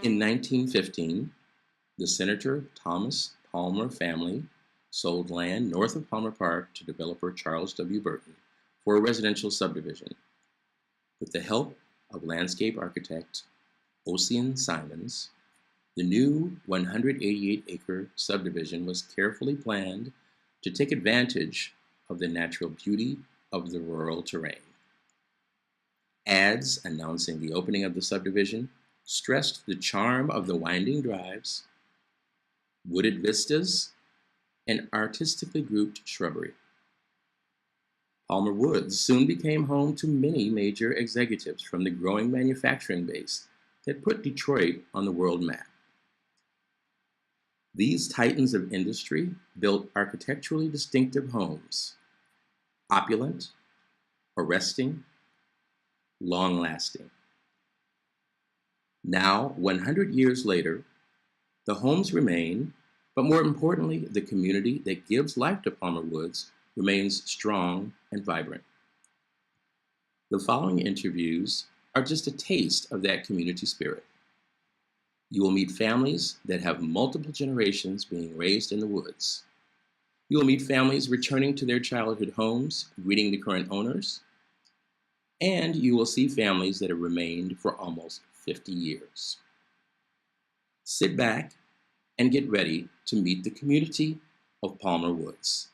In 1915, the Senator Thomas Palmer family sold land north of Palmer Park to developer Charles W. Burton for a residential subdivision. With the help of landscape architect Ossian Simons, the new 188-acre subdivision was carefully planned to take advantage of the natural beauty of the rural terrain. Ads announcing the opening of the subdivision stressed the charm of the winding drives, wooded vistas, and artistically grouped shrubbery. Palmer Woods soon became home to many major executives from the growing manufacturing base that put Detroit on the world map. These titans of industry built architecturally distinctive homes, opulent, arresting, long-lasting. Now, 100 years later, the homes remain, but more importantly, the community that gives life to Palmer Woods remains strong and vibrant. The following interviews are just a taste of that community spirit. You will meet families that have multiple generations being raised in the woods. You will meet families returning to their childhood homes, greeting the current owners, and you will see families that have remained for almost 50 years. Sit back and get ready to meet the community of Palmer Woods.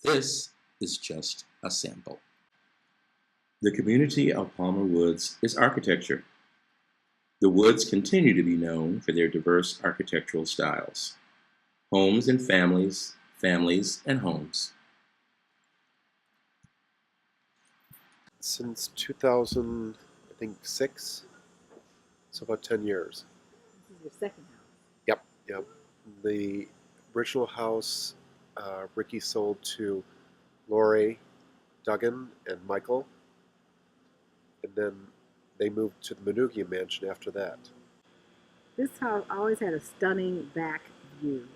This is just a sample. The community of Palmer Woods is architecture. The Woods continue to be known for their diverse architectural styles. Homes and families, families and homes. Since 2006, so about 10 years. This is your second house. Yep. The original house, Ricky sold to Lori, Duggan, and Michael, and then they moved to the Manugia mansion after that. This house always had a stunning back view.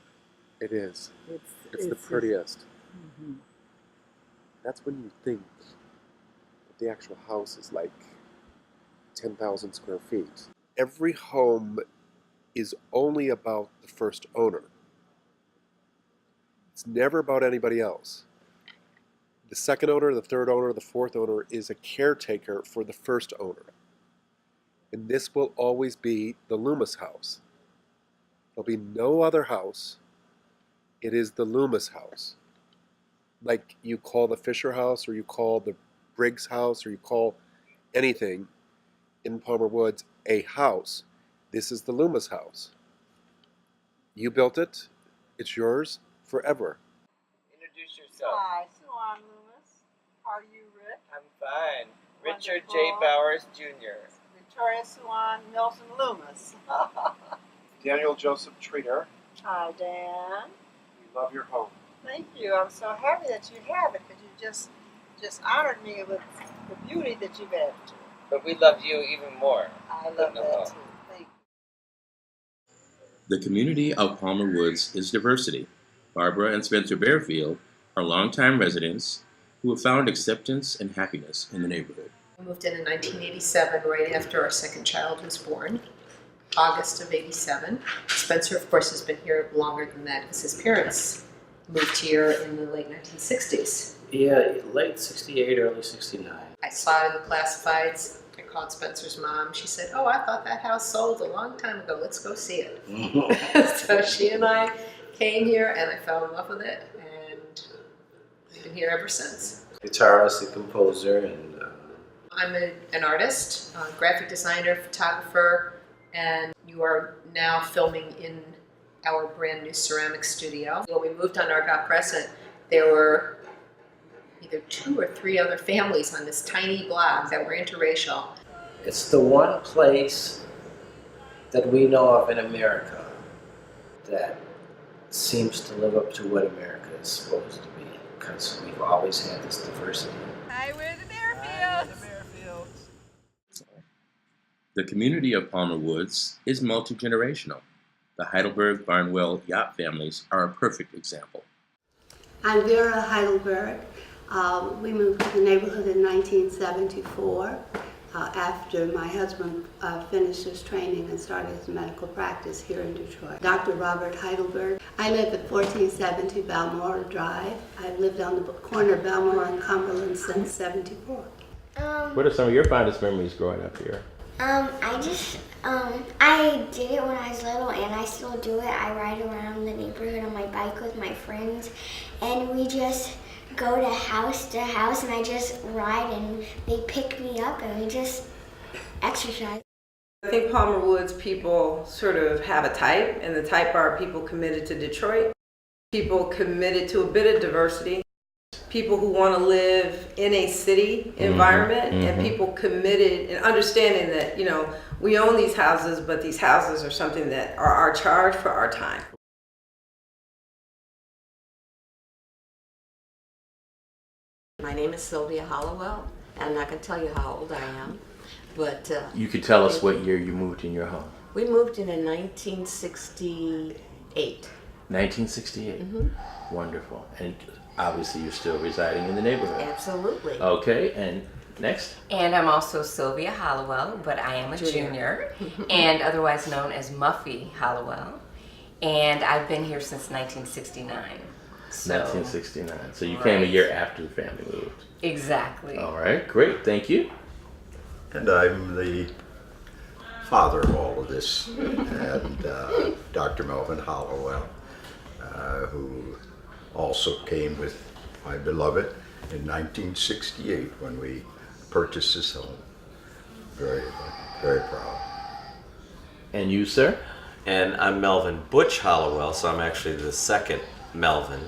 It is. It's the just- prettiest. Mhm. That's when you think that the actual house is like 10,000 square feet. Every home is only about the first owner. It's never about anybody else. The second owner, the third owner, the fourth owner is a caretaker for the first owner. And this will always be the Loomis house. There'll be no other house. It is the Loomis house. Like you call the Fisher house, or you call the Briggs house, or you call anything in Palmer Woods a house. This is the Loomis house. You built it. It's yours forever. Introduce yourself. Hi, Suan Loomis. How are you, Rick? I'm fine. Richard J. Wonderful. Bowers Jr. Victoria Suan Nelson Loomis. Daniel Joseph Treater, Hi, Dan. we love your home. Thank you. I'm so happy that you have it, because you just honored me with the beauty that you've added to it. But we love you even more. I love that too. Thank you. The community of Palmer Woods is diversity. Barbara and Spencer Bearfield are longtime residents who have found acceptance and happiness in the neighborhood. We moved in 1987, right after our second child was born, August of '87. Spencer, of course, has been here longer than that because his parents moved here in the late 1960s. Yeah, late 68, early 69. I saw it in the classifieds. I called Spencer's mom. She said, "Oh, I thought that house sold a long time ago. Let's go see it." So she and I came here, and I fell in love with it, and I've been here ever since. Guitarist and composer, and I'm an artist, graphic designer, photographer, and you are now filming in our brand new ceramic studio. When we moved on Argot Crescent, there were either 2 or 3 other families on this tiny block that were interracial. it's the one place that we know of in America that seems to live up to what America is supposed to be, because we've always had this diversity. Hi, we're the Bearfields. The community of Palmer Woods is multi-generational. The Heidelberg Barnwell yacht families are a perfect example. I'm Vera Heidelberg. We moved to the neighborhood in 1974, after my husband finished his training and started his medical practice here in Detroit. Dr. Robert Heidelberg. I live at 1470 Balmoral Drive. I've lived on the corner of Balmoral and Cumberland since '74. What are some of your fondest memories growing up here? I did it when I was little, and I still do it. I ride around the neighborhood on my bike with my friends, and we just go to house, and I just ride, and they pick me up, and we just exercise. I think Palmer Woods people sort of have a type, and the type are people committed to Detroit, people committed to a bit of diversity, people who want to live in a city environment, and people committed and understanding that, you know, we own these houses, but these houses are something that are our charge for our time. My name is Sylvia Hollowell, and I'm not going to tell you how old I am, but... You could tell us what year you moved in your home. We moved in 1968. 1968? Wonderful. And obviously you're still residing in the neighborhood. Absolutely. Okay, and next? And I'm also Sylvia Hollowell, but I am a junior and otherwise known as Muffy Hollowell. And I've been here since 1969. So, 1969. So you came a year after the family moved. Exactly. All right, great, thank you. And I'm the father of all of this, and Dr. Melvin Hollowell, who also came with my beloved in 1968 when we purchased this home. Very, very proud. And you, sir? And I'm Melvin Butch Hollowell, so I'm actually the second Melvin.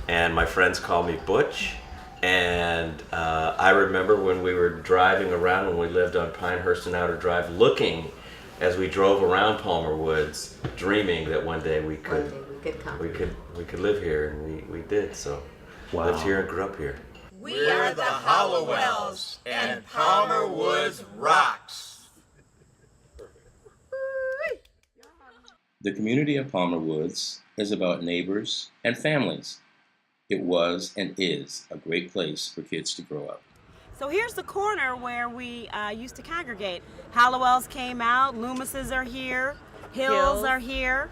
And my friends call me Butch. And I remember when we were driving around, when we lived on Pinehurst and Outer Drive, looking as we drove around Palmer Woods, dreaming that one day we could live here, and we did. So lived here and grew up here. We are the Hollowells, and Palmer Woods rocks. The community of Palmer Woods is about neighbors and families. It was and is a great place for kids to grow up. So here's the corner where we used to congregate. Hallowells came out, Loomises are here, Hills are here,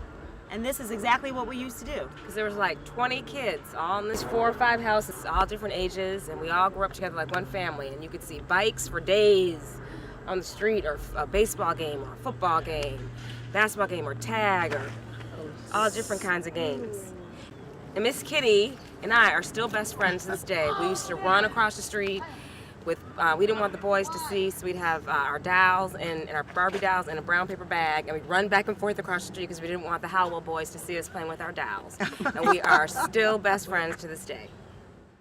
and this is exactly what we used to do. Because there was like 20 kids, all in this 4 or 5 houses, all different ages, and we all grew up together like one family. And you could see bikes for days on the street, or a baseball game, or a football game, basketball game, or tag, or all different kinds of games. And Miss Kitty and I are still best friends to this day. We used to run across the street with, we didn't want the boys to see, so we'd have our dolls and our Barbie dolls in a brown paper bag, and we'd run back and forth across the street because we didn't want the Howell boys to see us playing with our dolls. And we are still best friends to this day.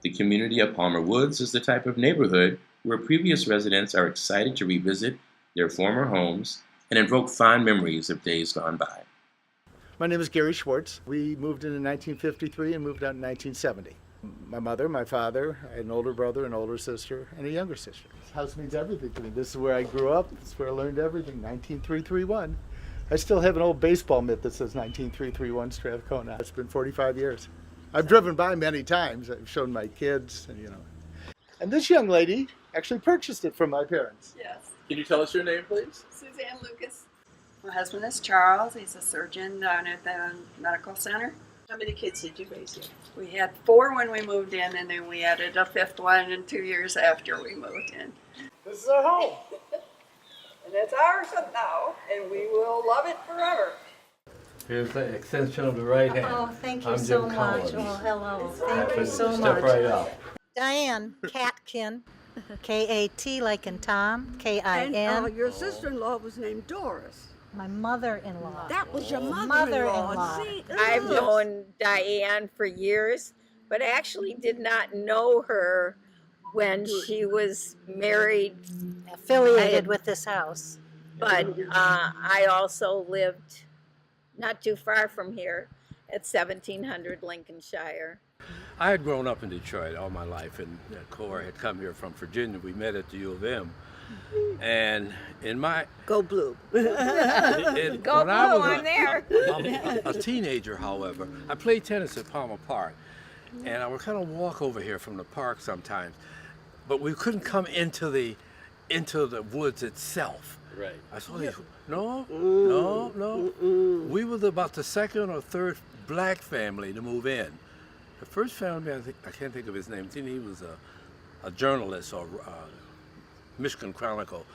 The community of Palmer Woods is the type of neighborhood where previous residents are excited to revisit their former homes and invoke fond memories of days gone by. My name is Gary Schwartz. We moved in 1953 and moved out in 1970. My mother, my father, I had an older brother, an older sister, and a younger sister. This house means everything to me. This is where I grew up. This is where I learned everything. 19331. I still have an old baseball mitt that says 19331 Strathcona. It's been 45 years. I've driven by many times. I've shown my kids, and And this young lady actually purchased it from my parents. Yes. Can you tell us your name, please? Suzanne Lucas. My husband is Charles. He's a surgeon down at the medical center. How many kids did you raise here? We had 4 when we moved in, and then we added a 5th one and 2 years after we moved in. This is our home. And it's ours now, and we will love it forever. Here's the extension of the right hand. Oh, thank you I'm so Jim much. Collins. Oh, hello. Thank you so much. Step right up. Diane Catkin, K-A-T like in Tom, K-I-N. And your sister-in-law was named Doris. My mother-in-law. That was your mother-in-law. See, I've known Diane for years, but actually did not know her when she was married. Affiliated with this house. But I also lived not too far from here at 1700 Lincolnshire. I had grown up in Detroit all my life, and Cora had come here from Virginia. We met at the U of M. And in my... Go Blue. Go Blue, I'm there. A teenager, however, I played tennis at Palmer Park. And I would kind of walk over here from the park sometimes. But we couldn't come into the into the woods itself. Right. I saw these. No. We was about the second or third black family to move in. The first family, I can't think of his name. I think he was a journalist or Michigan Chronicle.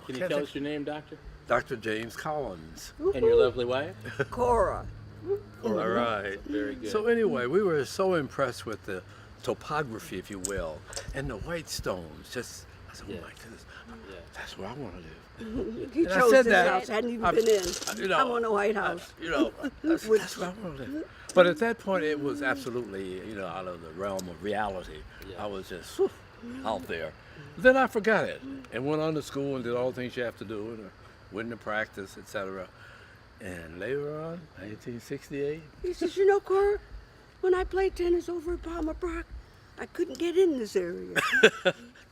Can you tell us your name, Doctor? Dr. James Collins. And your lovely wife? Cora. All right. Very good. So anyway, we were so impressed with the topography, if you will, and the white stones. Just, I said, oh my goodness, that's where I want to live. He And I chose said this that, house, hadn't even been in. I want a White House. That's where I want to live. But at that point, it was absolutely, out of the realm of reality. I was just out there. Then I forgot it and went on to school and did all the things you have to do and went into practice, etc. And later on, 1968. He says, Cora, when I played tennis over at Palmer Park, I couldn't get in this area.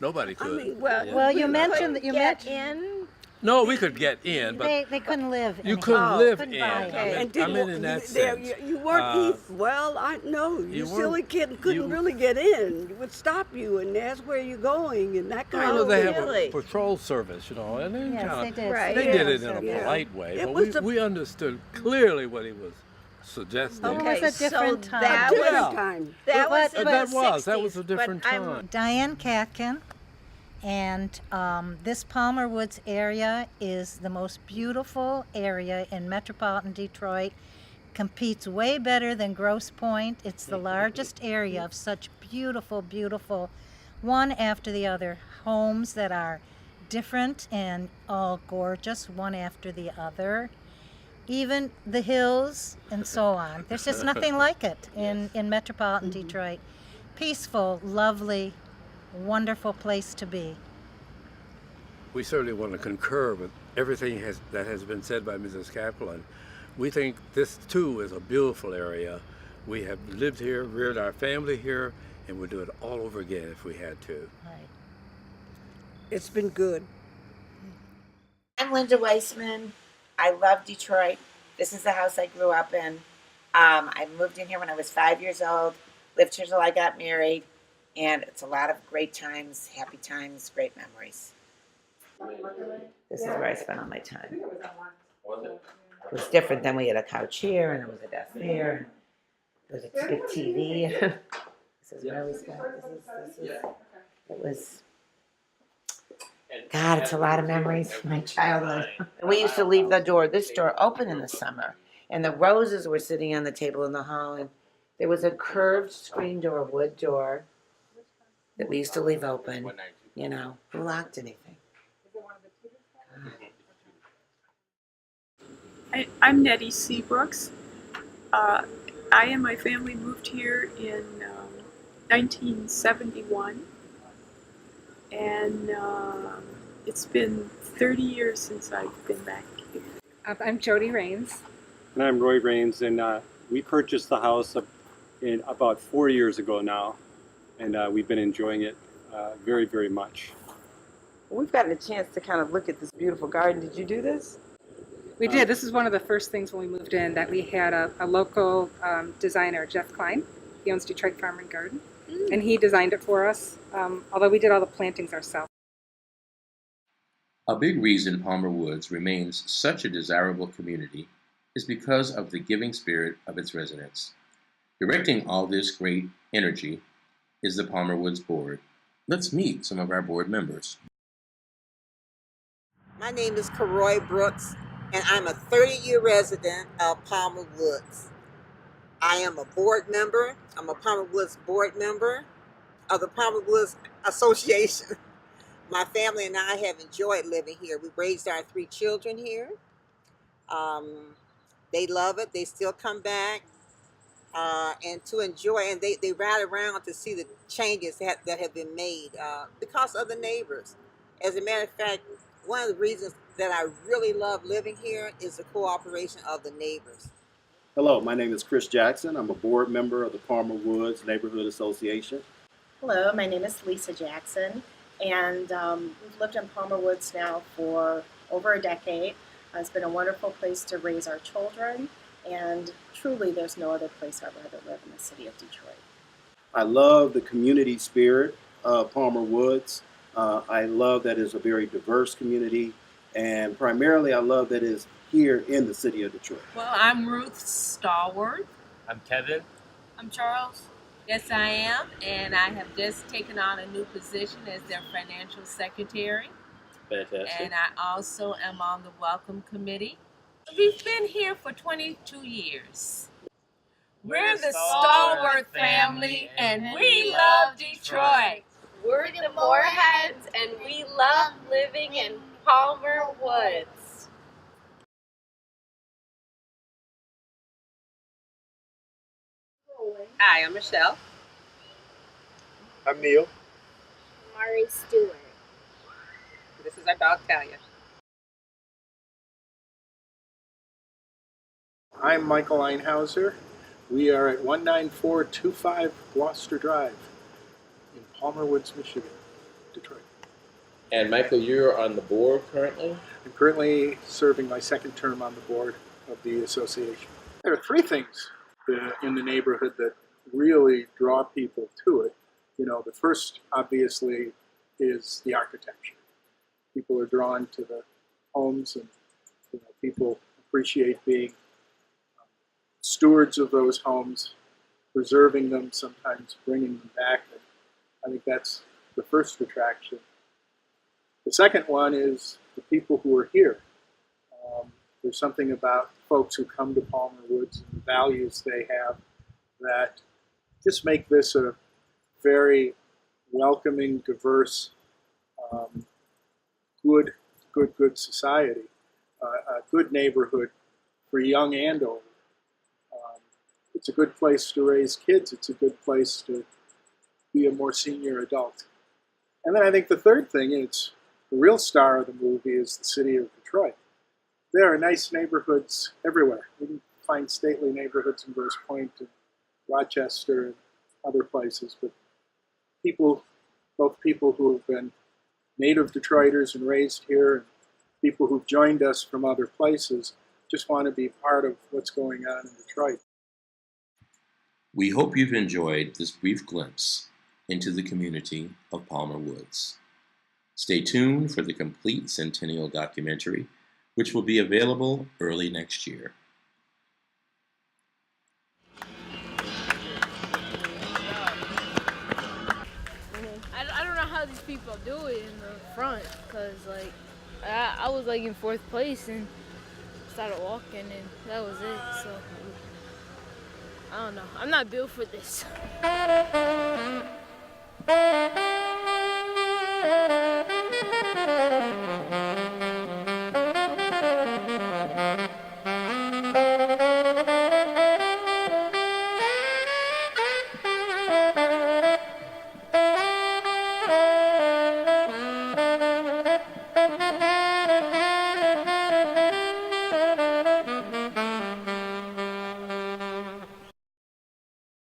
Nobody could. I mean, well, you mentioned that you Get mentioned in. No, we could get in, but they couldn't live. you in couldn't here. live Couldn't in. buy it. I'm in that sense. You weren't. Well, I know. You silly kid couldn't really get in. You would stop you and ask where you're going and that kind of they thing. have a patrol service, and they Yes, kind they of did. Right. they did it in a polite way, It but was we understood clearly what he was suggesting. It was a different time. That was a different time. Diane Catkin, and this Palmer Woods area is the most beautiful area in metropolitan Detroit. Competes way better than Grosse Pointe. It's the largest area of such beautiful, beautiful, one after the other, homes that are different and all gorgeous, one after the other. Even the hills and so on. There's just nothing like it in metropolitan Detroit. Peaceful, lovely, wonderful place to be. We certainly want to concur with everything that has been said by Mrs. Kaplan. We think this too is a beautiful area. We have lived here, reared our family here, and we'd do it all over again if we had to. Right. It's been good. I'm Linda Weissman. I love Detroit. This is the house I grew up in. I moved in here when I was 5 years old, lived here till I got married, and it's a lot of great times, happy times, great memories. This is where I spent all my time. It was different than we had a couch here, and there was a desk there, and there was a big TV. This is where we spent. It was. God, it's a lot of memories from my childhood. We used to leave this door open in the summer, and the roses were sitting on the table in the hall, and there was a curved screen door, wood door, that we used to leave open. Who locked anything? I'm Nettie Seabrookes. I and my family moved here in 1971. And it's been 30 years since I've been back here. I'm Jody Raines. And I'm Roy Raines, and we purchased the house in about 4 years ago now, and we've been enjoying it very, very much. We've gotten a chance to kind of look at this beautiful garden. Did you do this? We did. This is one of the first things when we moved in that we had a local designer, Jeff Klein. He owns Detroit Farm and Garden. And he designed it for us, although we did all the plantings ourselves. A big reason Palmer Woods remains such a desirable community is because of the giving spirit of its residents. Directing all this great energy is the Palmer Woods Board. Let's meet some of our board members. My name is Karoy Brooks, and I'm a 30-year resident of Palmer Woods. I am a board member. I'm a Palmer Woods board member of the Palmer Woods Association. My family and I have enjoyed living here. We raised our 3 children here. They love it. They still come back and to enjoy. And they ride around to see the changes that have been made because of the neighbors. As a matter of fact, one of the reasons that I really love living here is the cooperation of the neighbors. Hello, my name is Chris Jackson. I'm a board member of the Palmer Woods Neighborhood Association. Hello, my name is Lisa Jackson, and we've lived in Palmer Woods now for over a decade. It's been a wonderful place to raise our children, and truly there's no other place I'd rather live in the city of Detroit. I love the community spirit of Palmer Woods. I love that it's a very diverse community, and primarily I love that it's here in the city of Detroit. Well, I'm Ruth Stallworth. I'm Kevin. I'm Charles. Yes, I am, and I have just taken on a new position as their financial secretary. Fantastic. And I also am on the Welcome Committee. We've been here for 22 years. We're the Stallworth family, and we love Detroit. We're the Moorheads, and we love living in Palmer Woods. Hi, I'm Michelle. I'm Neil. Mari Stewart. This is our dog, Talia. I'm Michael Einhauser. We are at 19425 Gloucester Drive in Palmer Woods, Michigan, Detroit. And Michael, you're on the board currently? I'm currently serving my second term on the board of the association. There are three things in the neighborhood that really draw people to it. You know, the first, obviously, is the architecture. People are drawn to the homes, and people appreciate being stewards of those homes, preserving them, sometimes bringing them back. And I think that's the first attraction. The second one is the people who are here. There's something about folks who come to Palmer Woods and the values they have that just make this a very welcoming, diverse, good society, a good neighborhood for young and old. It's a good place to raise kids. It's a good place to be a more senior adult. And then I think the third thing, and it's the real star of the movie, is the city of Detroit. There are nice neighborhoods everywhere. You can find stately neighborhoods in Grosse Pointe and Rochester and other places, but both people who have been native Detroiters and raised here, and people who've joined us from other places, just want to be part of what's going on in Detroit. We hope you've enjoyed this brief glimpse into the community of Palmer Woods. Stay tuned for the complete Centennial documentary, which will be available early next year. I don't know how these people do it in the front, because like I was like in fourth place and started walking, and that was it. So I don't know. I'm not built for this.